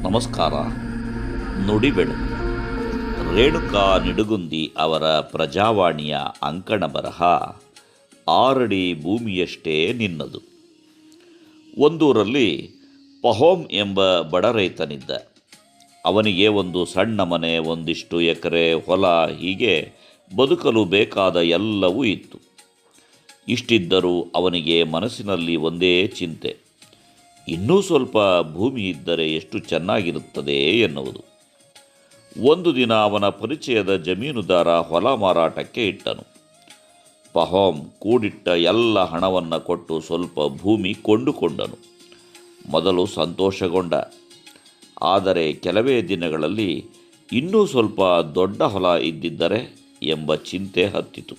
ನಮಸ್ಕಾರ. ನುಡಿಬೆಳಕು ರೇಣುಕಾ ನಿಡುಗುಂದಿ ಅವರ ಪ್ರಜಾವಾಣಿಯ ಅಂಕಣ ಬರಹ 6 ಅಡಿ ಭೂಮಿಯಷ್ಟೇ ನಿನ್ನದು. ಒಂದೂರಲ್ಲಿ ಪಹೋಮ್ ಎಂಬ ಬಡ ರೈತನಿದ್ದ. ಅವನಿಗೆ ಒಂದು ಸಣ್ಣ ಮನೆ, ಒಂದಿಷ್ಟು ಎಕರೆ ಹೊಲ, ಹೀಗೆ ಬದುಕಲು ಬೇಕಾದ ಎಲ್ಲವೂ ಇತ್ತು. ಇಷ್ಟಿದ್ದರೂ ಅವನಿಗೆ ಮನಸ್ಸಿನಲ್ಲಿ ಒಂದೇ ಚಿಂತೆ, ಇನ್ನೂ ಸ್ವಲ್ಪ ಭೂಮಿ ಇದ್ದರೆ ಎಷ್ಟು ಚೆನ್ನಾಗಿರುತ್ತದೆ ಎನ್ನುವುದು. ಒಂದು ದಿನ ಅವನ ಪರಿಚಯದ ಜಮೀನುದಾರ ಹೊಲ ಮಾರಾಟಕ್ಕೆ ಇಟ್ಟನು. ಪಹೋಮ್ ಕೂಡಿಟ್ಟ ಎಲ್ಲ ಹಣವನ್ನು ಕೊಟ್ಟು ಸ್ವಲ್ಪ ಭೂಮಿ ಕೊಂಡುಕೊಂಡನು. ಮೊದಲು ಸಂತೋಷಗೊಂಡ. ಆದರೆ ಕೆಲವೇ ದಿನಗಳಲ್ಲಿ ಇನ್ನೂ ಸ್ವಲ್ಪ ದೊಡ್ಡ ಹೊಲ ಇದ್ದಿದ್ದರೆ ಎಂಬ ಚಿಂತೆ ಹತ್ತಿತು.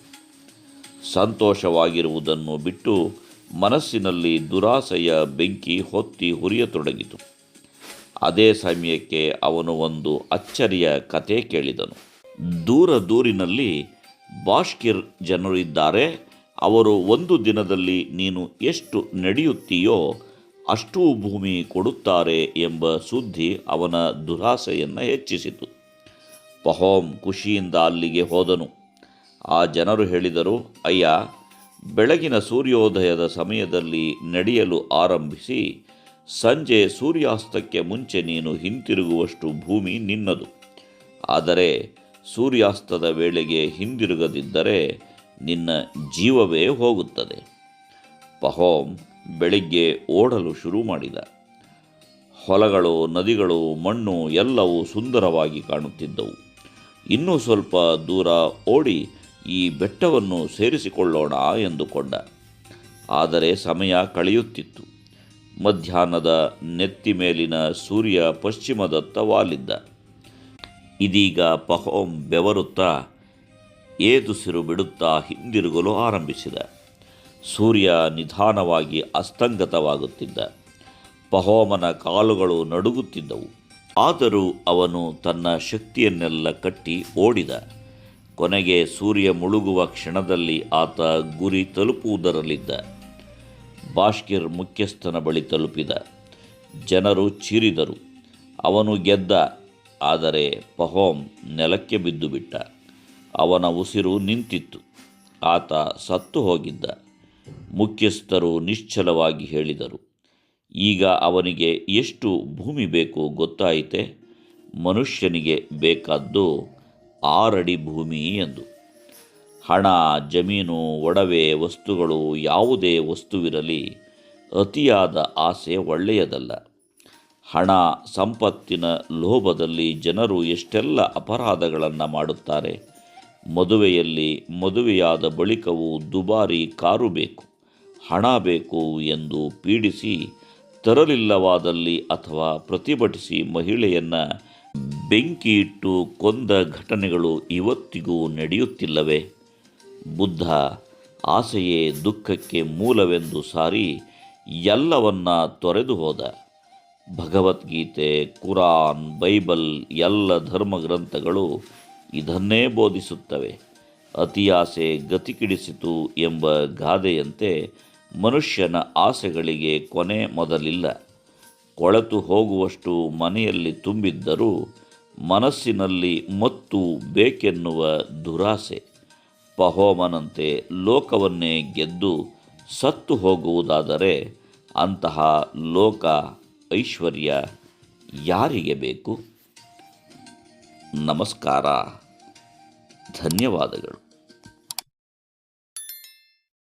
ಸಂತೋಷವಾಗಿರುವುದನ್ನು ಬಿಟ್ಟು ಮನಸ್ಸಿನಲ್ಲಿ ದುರಾಸೆಯ ಬೆಂಕಿ ಹೊತ್ತಿ ಹುರಿಯತೊಡಗಿತು. ಅದೇ ಸಮಯಕ್ಕೆ ಅವನು ಒಂದು ಅಚ್ಚರಿಯ ಕತೆ ಕೇಳಿದನು. ದೂರಿನಲ್ಲಿ ಬಾಷ್ಕಿರ್ ಜನರು ಇದ್ದಾರೆ. ಅವರು ಒಂದು ದಿನದಲ್ಲಿ ನೀನು ಎಷ್ಟು ನಡೆಯುತ್ತೀಯೋ ಅಷ್ಟೂ ಭೂಮಿ ಕೊಡುತ್ತಾರೆ ಎಂಬ ಸುದ್ದಿ ಅವನ ದುರಾಸೆಯನ್ನು ಹೆಚ್ಚಿಸಿತು. ಪಹೋಮ್ ಖುಷಿಯಿಂದ ಅಲ್ಲಿಗೆ ಹೋದನು. ಆ ಜನರು ಹೇಳಿದರು, ಅಯ್ಯ, ಬೆಳಗಿನ ಸೂರ್ಯೋದಯದ ಸಮಯದಲ್ಲಿ ನಡೆಯಲು ಆರಂಭಿಸಿ ಸಂಜೆ ಸೂರ್ಯಾಸ್ತಕ್ಕೆ ಮುಂಚೆ ನೀನು ಹಿಂತಿರುಗುವಷ್ಟು ಭೂಮಿ ನಿನ್ನದು. ಆದರೆ ಸೂರ್ಯಾಸ್ತದ ವೇಳೆಗೆ ಹಿಂದಿರುಗದಿದ್ದರೆ ನಿನ್ನ ಜೀವವೇ ಹೋಗುತ್ತದೆ. ಪಹೋಮ್ ಬೆಳಿಗ್ಗೆ ಓಡಲು ಶುರು ಮಾಡಿದ. ಹೊಲಗಳು, ನದಿಗಳು, ಮಣ್ಣು ಎಲ್ಲವೂ ಸುಂದರವಾಗಿ ಕಾಣುತ್ತಿದ್ದವು. ಇನ್ನೂ ಸ್ವಲ್ಪ ದೂರ ಓಡಿ ಈ ಬೆಟ್ಟವನ್ನು ಸೇರಿಸಿಕೊಳ್ಳೋಣ ಎಂದುಕೊಂಡ. ಆದರೆ ಸಮಯ ಕಳೆಯುತ್ತಿತ್ತು. ಮಧ್ಯಾಹ್ನದ ನೆತ್ತಿ ಮೇಲಿನ ಸೂರ್ಯ ಪಶ್ಚಿಮದತ್ತ ವಾಲಿದ್ದ. ಇದೀಗ ಪಹೋಮ್ ಬೆವರುತ್ತಾ ಏದುಸಿರು ಬಿಡುತ್ತಾ ಹಿಂದಿರುಗಲು ಆರಂಭಿಸಿದ. ಸೂರ್ಯ ನಿಧಾನವಾಗಿ ಅಸ್ತಂಗತವಾಗುತ್ತಿದ್ದ. ಪಹೋಮನ ಕಾಲುಗಳು ನಡುಗುತ್ತಿದ್ದವು. ಆದರೂ ಅವನು ತನ್ನ ಶಕ್ತಿಯನ್ನೆಲ್ಲ ಕಟ್ಟಿ ಓಡಿದ. ಕೊನೆಗೆ ಸೂರ್ಯ ಮುಳುಗುವ ಕ್ಷಣದಲ್ಲಿ ಆತ ಗುರಿ ತಲುಪುವುದರಲ್ಲಿದ್ದ. ಬಾಷ್ಕಿರ್ ಮುಖ್ಯಸ್ಥನ ಬಳಿ ತಲುಪಿದ. ಜನರು ಚೀರಿದರು. ಅವನು ಗೆದ್ದ. ಆದರೆ ಪಹೋಮ್ ನೆಲಕ್ಕೆ ಬಿದ್ದುಬಿಟ್ಟ. ಅವನ ಉಸಿರು ನಿಂತಿತ್ತು. ಆತ ಸತ್ತು ಹೋಗಿದ್ದ. ಮುಖ್ಯಸ್ಥರು ನಿಶ್ಚಲವಾಗಿ ಹೇಳಿದರು, ಈಗ ಅವನಿಗೆ ಎಷ್ಟು ಭೂಮಿ ಬೇಕು ಗೊತ್ತಾಯಿತೆ? ಮನುಷ್ಯನಿಗೆ ಬೇಕಾದ್ದು 6 ಅಡಿ ಭೂಮಿ ಎಂದು. ಹಣ, ಜಮೀನು, ಒಡವೆ, ವಸ್ತುಗಳು, ಯಾವುದೇ ವಸ್ತುವಿರಲಿ, ಅತಿಯಾದ ಆಸೆ ಒಳ್ಳೆಯದಲ್ಲ. ಹಣ, ಸಂಪತ್ತಿನ ಲೋಭದಲ್ಲಿ ಜನರು ಎಷ್ಟೆಲ್ಲ ಅಪರಾಧಗಳನ್ನು ಮಾಡುತ್ತಾರೆ. ಮದುವೆಯಾದ ಬಳಿಕವೂ ದುಬಾರಿ ಕಾರು ಬೇಕು, ಹಣ ಬೇಕು ಎಂದು ಪೀಡಿಸಿ ತರಲಿಲ್ಲವಾದಲ್ಲಿ ಅಥವಾ ಪ್ರತಿಭಟಿಸಿ ಮಹಿಳೆಯನ್ನು ಬೆಂಕಿ ಇಟ್ಟು ಕೊಂದ ಘಟನೆಗಳು ಇವತ್ತಿಗೂ ನಡೆಯುತ್ತಿಲ್ಲವೇ? ಬುದ್ಧ ಆಸೆಯೇ ದುಃಖಕ್ಕೆ ಮೂಲವೆಂದು ಸಾರಿ ಎಲ್ಲವನ್ನ ತೊರೆದು ಹೋದ. ಭಗವದ್ಗೀತೆ, ಕುರಾನ್, ಬೈಬಲ್ ಎಲ್ಲ ಧರ್ಮಗ್ರಂಥಗಳು ಇದನ್ನೇ ಬೋಧಿಸುತ್ತವೆ. ಅತಿಯಾಸೆ ಗತಿಕಿಡಿಸಿತು ಎಂಬ ಗಾದೆಯಂತೆ ಮನುಷ್ಯನ ಆಸೆಗಳಿಗೆ ಕೊನೆ ಮೊದಲಿಲ್ಲ. ಕೊಳೆತು ಹೋಗುವಷ್ಟು ಮನೆಯಲ್ಲಿ ತುಂಬಿದ್ದರೂ ಮನಸ್ಸಿನಲ್ಲಿ ಮತ್ತು ಬೇಕೆನ್ನುವ ದುರಾಸೆ. ಪಹೋಮನಂತೆ ಲೋಕವನ್ನೇ ಗೆದ್ದು ಸತ್ತು ಹೋಗುವುದಾದರೆ ಅಂತಹ ಲೋಕ, ಐಶ್ವರ್ಯ ಯಾರಿಗೆ ಬೇಕು? ನಮಸ್ಕಾರ. ಧನ್ಯವಾದಗಳು.